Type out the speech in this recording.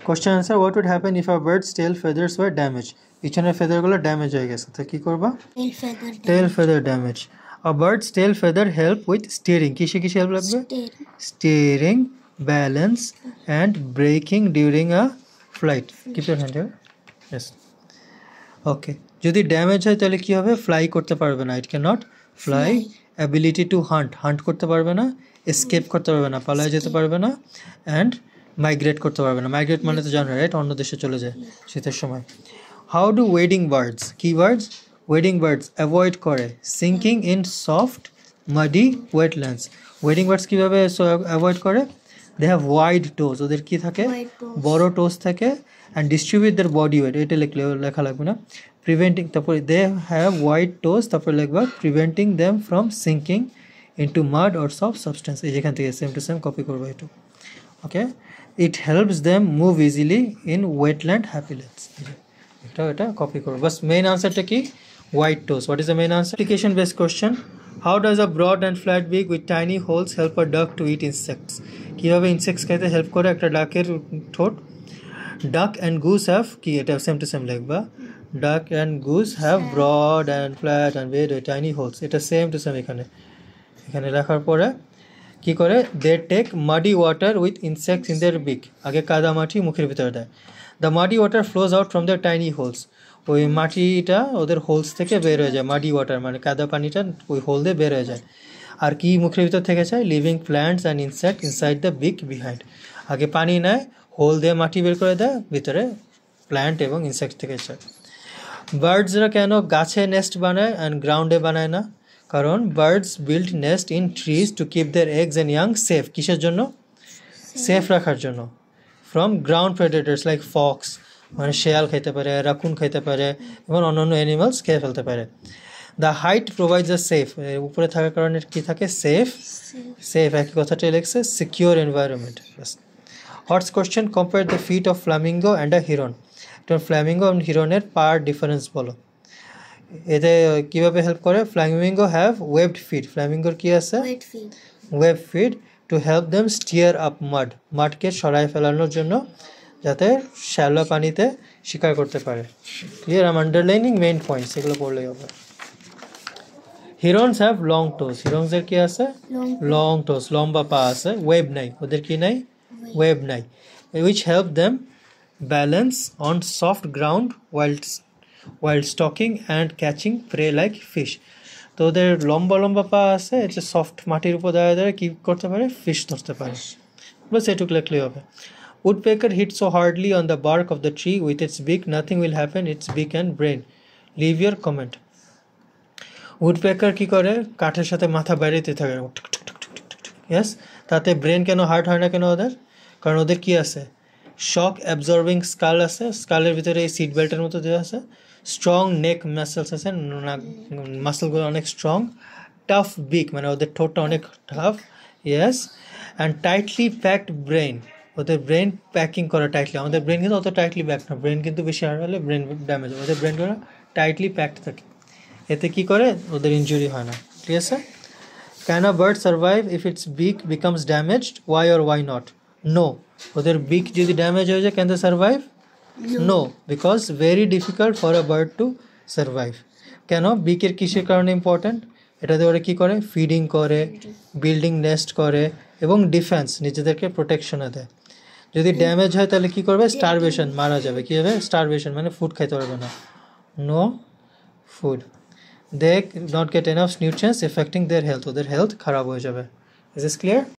Question answer, what would happen if a bird's tail feathers were damaged? পিছনের ফেদারগুলো damage হয়ে গেছে, তো কি করবা? Tail feather damage. A bird's tail feather help with steering. কিসে কিসে হেল্প লাগবে? Steering, balance and braking during a flight. Keep your hand here. Yes. Okay. যদি ড্যামেজ হয় তাহলে কি হবে? ফ্লাই করতে পারবে না, it cannot fly. Ability to hunt করতে পারবে না, escape করতে পারবে না, পালায় যেতে পারবে না, and মাইগ্রেট করতে পারবে না। মাইগ্রেট মানে তো জানো, রাইট? অন্য দেশে চলে যায় শীতের সময়। হাউ ডু ওয়েডিং বার্ডস, কি বার্ডস? ওয়েডিং বার্ডস অ্যাভয়েড করে sinking in soft muddy wetlands. Wading birds কীভাবে অ্যাভয়েড করে? দে হ্যাভ ওয়াইড টোজ, ওদের কি থাকে? বড় টোজ থাকে। And distribute there body weight, এটা লেখা লাগবে না। প্রিভেন্টিং, তারপরে দে হ্যাভ ওয়াইড টোজ, তারপরে লিখবা preventing them from sinking into mud or soft substance. এই যেখান থেকে সেম টু সেম কপি করবো একটু। Okay, it helps them move easily in wetland habitats. এটা কপি করো বাস। মেইন আনসারটা কি? White toes. What is the main answer? Application based question. How does a broad and flat beak with tiny holes help a duck to eat insects? কীভাবে insects খাইতে help করে একটা ডাকের ঠোঁট? ডাক অ্যান্ড গুস হ্যাভ, কি এটা same to same লিখবা, duck and goose have broad and flat and very tiny holes. এটা সেম টু সেম এখানে লেখার পরে কি করে? They take muddy water with insects in their beak. আগে কাদা মাটি মুখের ভিতরে দেয়। The muddy water flows out from the tiny holes. ওই মাটিটা ওদের হোলস থেকে বের হয়ে যায়। মাডি ওয়াটার মানে কাদা পানিটা ওই হোল দিয়ে বের হয়ে যায়। আর কি মুখের ভিতর থেকে যায়? Living plants and insect inside the বিক বিহাইন্ড। আগে পানি নেয়, হোল দিয়ে মাটি বের করে দেয়, ভিতরে প্ল্যান্ট এবং ইনসেক্ট থেকে যায়। বার্ডসরা কেন গাছে নেস্ট বানায় অ্যান্ড গ্রাউন্ডে বানায় না? কারণ birds build nest in trees to keep there eggs and young safe. কিসের জন্য? সেফ রাখার জন্য। ফ্রম গ্রাউন্ড প্রেডেটর্স লাইক ফক্স, মানে শেয়াল খাইতে পারে, রাকুন খাইতে পারে এবং অন্যান্য অ্যানিমালস খেয়ে ফেলতে পারে। The height provides a safe, উপরে থাকার কারণে কি থাকে? সেফ একই কথাটাই লিখছে, secure environment. HOTS question, compare the feet of flamingo and a heron. এটা ফ্ল্যামিঙ্গো এবং হিরনের পার ডিফারেন্স বলো। এতে কীভাবে হেল্প করে? Flamingo have webbed feet. ফ্ল্যামিঙ্গোর কি আছে? Web feet to help them stir up মাডকে সরাই ফেলানোর জন্য, যাতে শ্যালো পানিতে শিকার করতে পারে। Clear? I'm underlining main points, এগুলো পড়লেই হবে। হিরনস হ্যাভ লং টোজ। হিরনসের কি আছে? লং টোজ, লম্বা পা আছে। ওয়েব নাই, ওদের কি নাই? ওয়েব নাই। Which help them balance on soft ground while stalking and catching prey like fish. তো ওদের লম্বা লম্বা পা আছে, এটা সফট মাটির উপর দাঁড়িয়ে কি করতে পারে? ফিশ ধরতে পারে। বাস এটুকু লিখলেই হবে। Woodpecker hit so hardly on the bark of the tree with its beak, nothing will happen, its beak and brain. Leave your comment. Woodpecker কি করে? কাঠের সাথে মাথা বাইরেতে থাকে, ইয়েস। তাতে ব্রেন কেন হার্ট হয় না কেন ওদের? কারণ ওদের কি আছে? শক অ্যাবজর্বিং স্কাল আছে, স্কালের ভিতরে এই সিট বেল্টের মতো দেওয়া আছে। স্ট্রং নেক মাসেলস আছে, মাসেলগুলো অনেক স্ট্রং। টাফ বিক মানে ওদের ঠোঁটটা অনেক tough, yes. And tightly packed brain, ওদের ব্রেন প্যাকিং করা টাইটলি। আমাদের ব্রেন কিন্তু অত টাইটলি প্যাকড না, ব্রেন কিন্তু বেশি হার্ড হলে ব্রেন ড্যামেজ হয়। ওদের ব্রেনগুলো টাইটলি প্যাকড থাকে, এতে কি করে? ওদের ইনজুরি হয় না। ঠিক আছে? Can a bird survive if its beak becomes damaged? Why or why not? No. ওদের বিক যদি ড্যামেজ হয়ে যায়, can they survive? No, because very difficult for a bird to survive. কেন? বিকের কিসের কারণে ইম্পর্ট্যান্ট? এটাতে ওরা কী করে? ফিডিং করে, বিল্ডিং নেস্ট করে এবং ডিফেন্স, নিজেদেরকে প্রোটেকশনে দেয়। যদি ড্যামেজ হয় তাহলে কী করবে? স্টারভেশন, মারা যাবে। কী হবে? স্টারভেশন মানে ফুড খাইতে পারবে না, no food. They not get enough nutrients affecting their health, ওদের হেলথ খারাপ হয়ে যাবে। Is this clear?